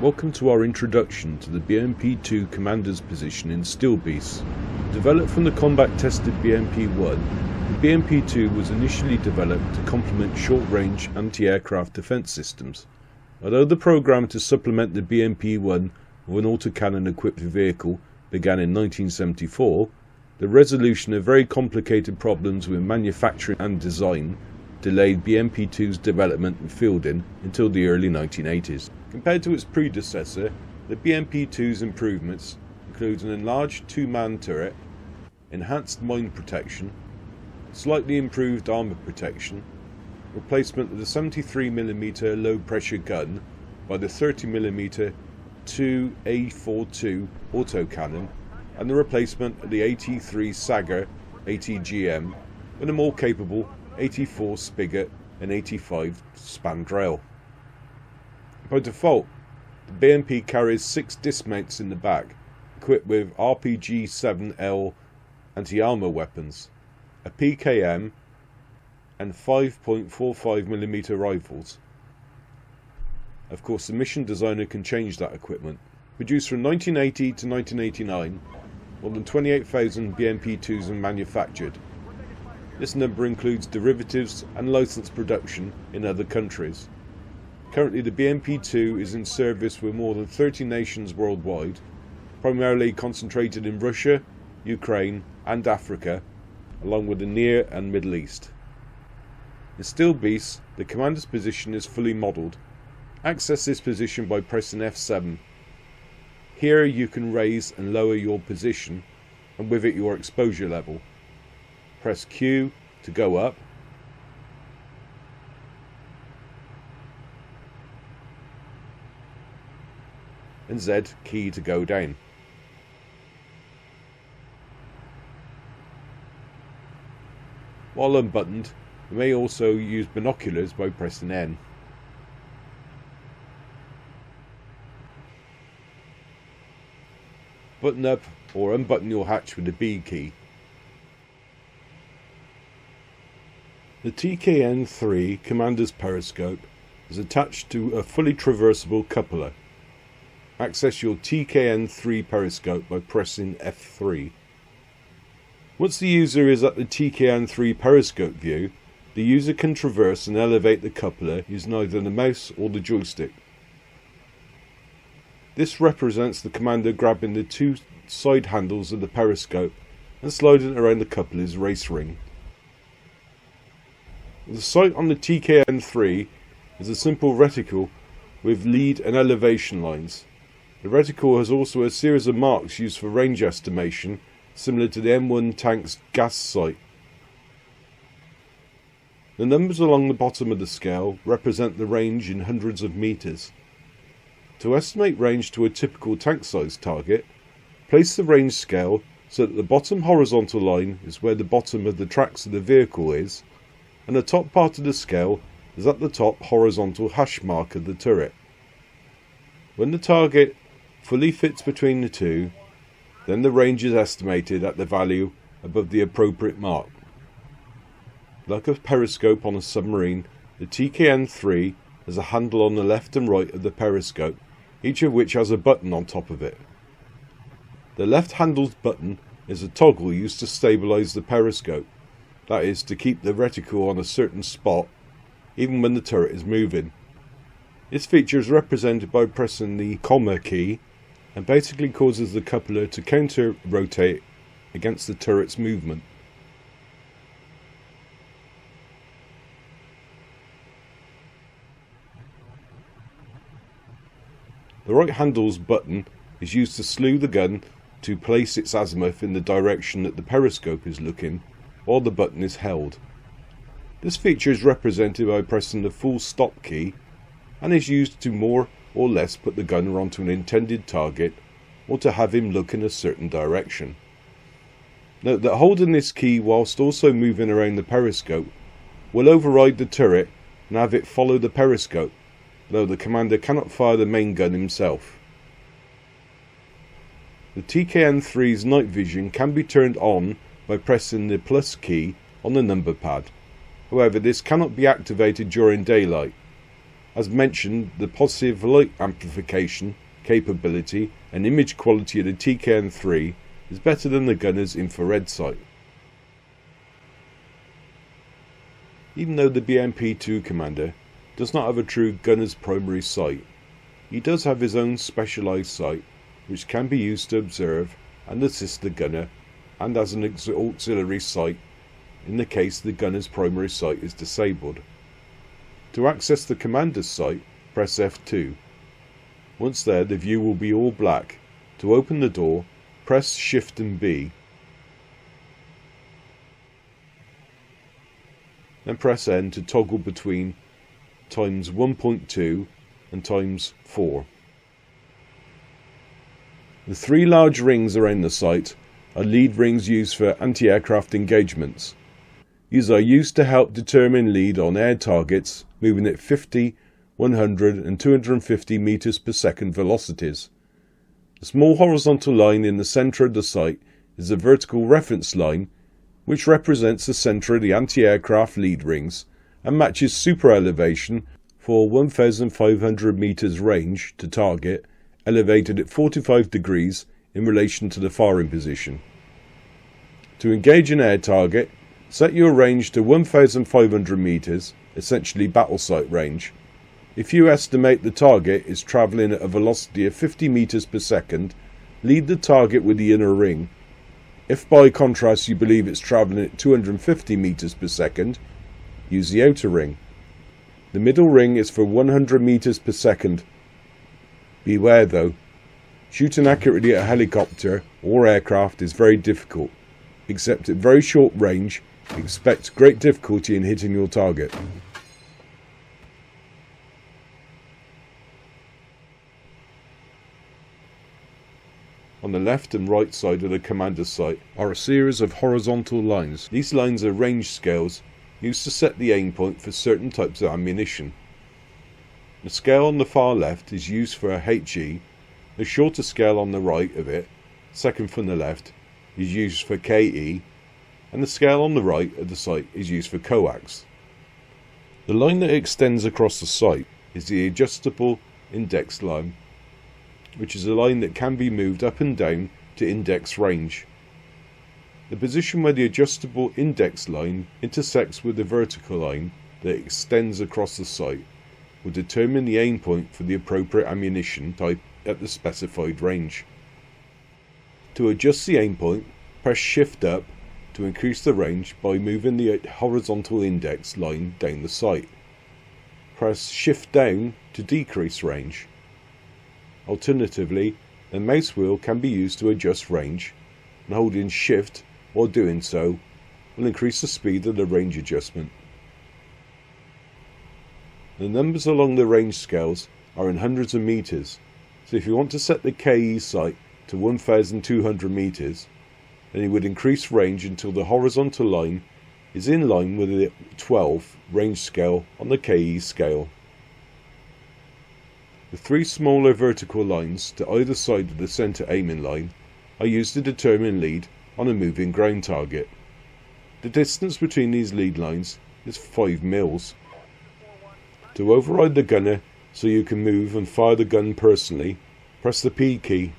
Welcome to our introduction to the BMP-2 Commander's position in Stilbeese. Developed from the combat-tested BMP-1, the BMP-2 was initially developed to complement short-range anti-aircraft defence systems. Although the programme to supplement the BMP-1 with an autocannon-equipped vehicle began in 1974, the resolution of very complicated problems with manufacturing and design delayed BMP-2's development and fielding until the early 1980s. Compared to its predecessor, the BMP-2's improvements include an enlarged two-man turret, enhanced mine protection, slightly improved armour protection, replacement of the 73mm low-pressure gun by the 30mm 2A42 autocannon, and the replacement of the AT3 Sager ATGM with a more capable 84 Spigot and 85 Spandrel. By default, the BMP carries 6 dismounts in the back, equipped with RPG-7L anti-armour weapons, a PKM and 5.45mm rifles. Of course, the mission designer can change that equipment. Produced from 1980 to 1989, more than 28,000 BMP-2s are manufactured. This number includes derivatives and licensed production in other countries. Currently, the BMP-2 is in service with more than 30 nations worldwide, primarily concentrated in Russia, Ukraine and Africa, along with the Near and Middle East. In Stilbeese, the commander's position is fully modelled. Access this position by pressing F7. Here you can raise and lower your position, and with it your exposure level. Press Q to go up, and Z key to go down. While unbuttoned, you may also use binoculars by pressing N. Button up or unbutton your hatch with the B key. The TKN-3 Commander's periscope is attached to a fully traversable cupola. Access your TKN-3 periscope by pressing F3. Once the user is at the TKN-3 periscope view, the user can traverse and elevate the cupola using either the mouse or the joystick. This represents the commander grabbing the 2 side handles of the periscope and sliding around the cupola's race ring. The sight on the TKN-3 is a simple reticle with lead and elevation lines. The reticle has also a series of marks used for range estimation, similar to the M1 tank's gas sight. The numbers along the bottom of the scale represent the range in hundreds of meters. To estimate range to a typical tank-sized target, place the range scale so that the bottom horizontal line is where the bottom of the tracks of the vehicle is, and the top part of the scale is at the top horizontal hash mark of the turret. When the target fully fits between the two, then the range is estimated at the value above the appropriate mark. Like a periscope on a submarine, the TKN-3 has a handle on the left and right of the periscope, each of which has a button on top of it. The left-handled button is a toggle used to stabilise the periscope, that is, to keep the reticle on a certain spot, even when the turret is moving. This feature is represented by pressing the comma key, and basically causes the cupola to counter-rotate against the turret's movement. The right handle's button is used to slew the gun to place its azimuth in the direction that the periscope is looking, while the button is held. This feature is represented by pressing the full stop key, and is used to more or less put the gunner onto an intended target, or to have him look in a certain direction. Note that holding this key whilst also moving around the periscope will override the turret and have it follow the periscope, though the commander cannot fire the main gun himself. The TKN-3's night vision can be turned on by pressing the plus key on the number pad. However, this cannot be activated during daylight. As mentioned, the positive light amplification capability and image quality of the TKM3 is better than the gunner's infrared sight. Even though the BMP-2 commander does not have a true gunner's primary sight, he does have his own specialised sight which can be used to observe and assist the gunner, and as an auxiliary sight in the case the gunner's primary sight is disabled. To access the commander's sight, press F2. Once there, the view will be all black. To open the door, press Shift and B. Then press N to toggle between times 1.2 and times 4. The three large rings around the sight are lead rings used for anti-aircraft engagements. These are used to help determine lead on air targets moving at 50, 100 and 250 meters per second velocities. The small horizontal line in the centre of the sight is the vertical reference line, which represents the centre of the anti-aircraft lead rings and matches super elevation for 1,500 meters range to target, elevated at 45 degrees in relation to the firing position. To engage an air target, set your range to 1,500 meters, essentially battle sight range. If you estimate the target is travelling at a velocity of 50 meters per second, lead the target with the inner ring. If by contrast you believe it's travelling at 250 meters per second, use the outer ring. The middle ring is for 100 meters per second. Beware though, shooting accurately at a helicopter or aircraft is very difficult. Except at very short range, expect great difficulty in hitting your target. On the left and right side of the commander's sight are a series of horizontal lines. These lines are range scales used to set the aim point for certain types of ammunition. The scale on the far left is used for a HE, the shorter scale on the right of it, second from the left, is used for KE, and the scale on the right of the sight is used for coax. The line that extends across the sight is the adjustable index line, which is a line that can be moved up and down to index range. The position where the adjustable index line intersects with the vertical line that extends across the sight will determine the aim point for the appropriate ammunition type at the specified range. To adjust the aim point, press Shift up to increase the range by moving the horizontal index line down the sight. Press Shift down to decrease range. Alternatively, the mouse wheel can be used to adjust range, and holding Shift while doing so will increase the speed of the range adjustment. The numbers along the range scales are in hundreds of meters, so if you want to set the KE sight to 1,200 meters, then you would increase range until the horizontal line is in line with the 12 range scale on the KE scale. The three smaller vertical lines to either side of the centre aiming line are used to determine lead on a moving ground target. The distance between these lead lines is 5 mils. To override the gunner so you can move and fire the gun personally, press the P key.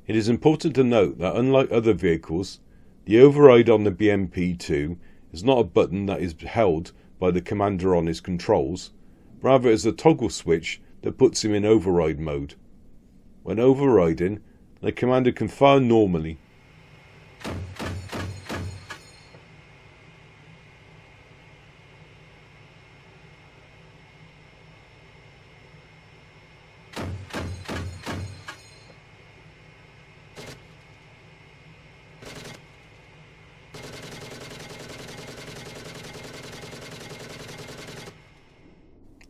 It is important to note that unlike other vehicles, the override on the BMP-2 is not a button that is held by the commander on his controls, rather it is a toggle switch that puts him in override mode. When overriding, the commander can fire normally.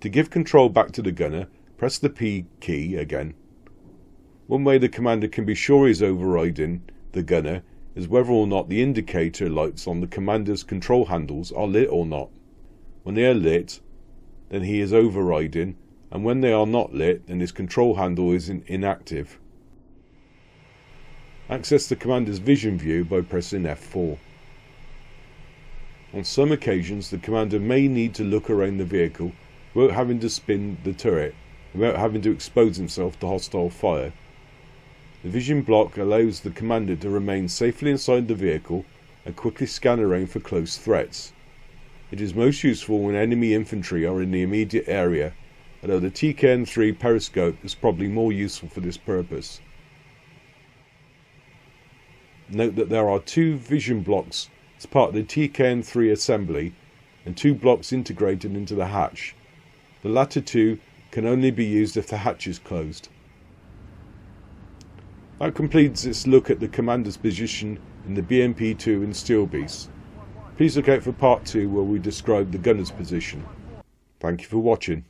To give control back to the gunner, press the P key again. One way the commander can be sure he's overriding the gunner is whether or not the indicator lights on the commander's control handles are lit or not. When they are lit, then he is overriding, and when they are not lit, then his control handle is inactive. Access the commander's vision view by pressing F4. On some occasions the commander may need to look around the vehicle without having to spin the turret, without having to expose himself to hostile fire. The vision block allows the commander to remain safely inside the vehicle and quickly scan around for close threats. It is most useful when enemy infantry are in the immediate area, although the TKN-3 periscope is probably more useful for this purpose. Note that there are 2 vision blocks as part of the TKN-3 assembly and 2 blocks integrated into the hatch. The latter 2 can only be used if the hatch is closed. That completes this look at the commander's position in the BMP-2 and Steel Beast. Please look out for part 2 where we describe the gunner's position. Thank you for watching.